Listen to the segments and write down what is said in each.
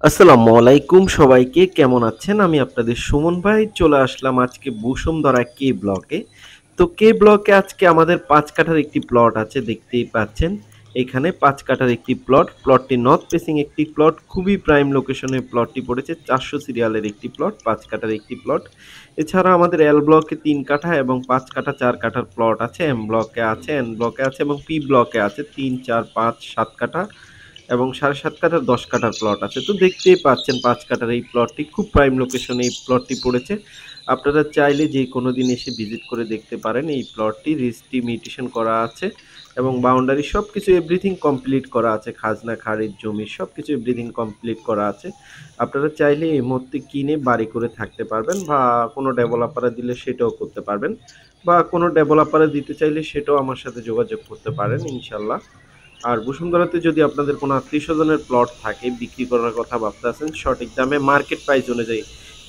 আসসালামু আলাইকুম সবাইকে কেমন আছেন? আমি আপনাদের সুমন ভাই চলে আসলাম আজকে বসুন্ধরা কে ব্লকে। তো কে ব্লকে আজকে আমাদের ৫ কাঠার একটি প্লট আছে দেখতেই পাচ্ছেন। এখানে ৫ কাঠার একটি প্লট। প্লটটি নর্থ ফেসিং একটি প্লট। খুবই প্রাইম লোকেশনে প্লটটি পড়েছে। ৪০০ সিরিয়ালের একটি প্লট, ৫ কাঠার একটি প্লট। এছাড়া আমাদের এল ব্লকে ৩ কাঠা এবং ৫ কাঠা ৪ কাঠার প্লট আছে। এম ব্লকে আছে, এন ব্লকে আছে এবং পি ব্লকে আছে ৩, ৪, ৫, ৭ কাঠা এবং ৭.৫ কাঠার ১০ কাঠার প্লট আছে। তো দেখতেই পাচ্ছেন ৫ কাঠার এই প্লটটি খুব প্রাইম লোকেশনে এই প্লটটি পড়েছে। আপনারা চাইলে যেকোনো দিন এসে ভিজিট করে দেখতে পারেন। এই প্লটটি রেস্টিমিউটেশন করা আছে এবং বাউন্ডারি সবকিছু এভরিথিং কমপ্লিট করা আছে। খাজনা, খারিজ, জমি সবকিছু এভরিথিং কমপ্লিট করা আছে। আপনারা চাইলে এই মুহূর্তে কিনে বাড়ি করে থাকতে পারবেন বা কোনো ডেভেলপারে দিলে সেটাও করতে পারবেন বা কোনো ডেভেলপারে দিতে চাইলে সেটাও আমার সাথে যোগাযোগ করতে পারেন ইনশাআল্লাহ। আর বসুন্ধরাতে যদি আপনাদের কোনো আত্মীয়স্বজনের প্লট থাকে বিক্রি করার কথা ভাবতেছেন সঠিক দামে মার্কেট প্রাইস অনুযায়ী,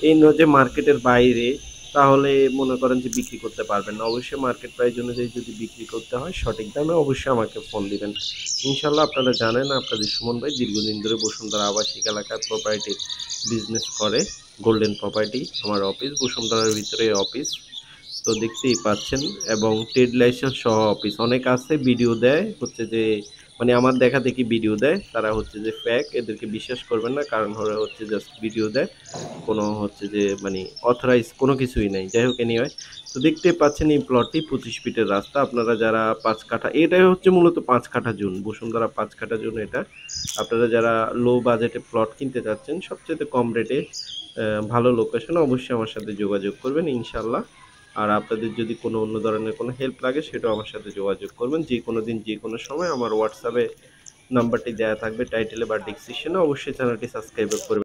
এই নয় যে মার্কেটের বাইরে, তাহলে মনে করেন যে বিক্রি করতে পারবেন না। অবশ্যই মার্কেট প্রাইস অনুযায়ী যদি বিক্রি করতে হয় সঠিক দামে অবশ্যই আমাকে ফোন দিবেন। ইনশাআল্লাহ আপনারা জানেন আপনাদের সুমন ভাই দীর্ঘদিন ধরে বসুন্ধরা আবাসিক এলাকায় প্রপার্টির বিজনেস করে। গোল্ডেন প্রপার্টি আমার অফিস, বসুন্ধরার ভিতরে অফিস। তো দেখতেই পাচ্ছেন এবং ট্রেড লাইসেন্স সহ অফিস। অনেক আছে ভিডিও দেয় হচ্ছে যে মানে আমার দেখাদেখি ভিডিও দেয়। তারা হচ্ছে যে ফেক, এদেরকে বিশ্বাস করবেন না। কারণ ওরা হচ্ছে জাস্ট ভিডিও দেয়। কোনো হচ্ছে যে মানে অথরাইজ কোনো কিছুই নাই। যাই হোক এনিওয়ে। তো দেখতেই পাচ্ছেন এই প্লটটি ২৫ ফিটের রাস্তা। আপনারা যারা ৫ কাঠা, এটাই হচ্ছে মূলত ৫ কাঠা জোন। বসুন্ধরা ৫ কাঠা জোন এটা। আপনারা যারা লো বাজেটে প্লট কিনতে চাচ্ছেন সবচাইতে কম রেটে ভালো লোকেশনে অবশ্যই আমার সাথে যোগাযোগ করবেন ইনশাআল্লাহ। আর আপনাদের যদি কোনো অন্য ধরনের কোনো হেল্প লাগে সেটাও আমার সাথে যোগাযোগ করবেন। যেকোনো দিন যেকোনো সময় আমার WhatsApp এ নাম্বারটি দেয়া থাকবে টাইটেলে বা ডেসক্রিপশনে। অবশ্যই চ্যানেলটি সাবস্ক্রাইব করবেন।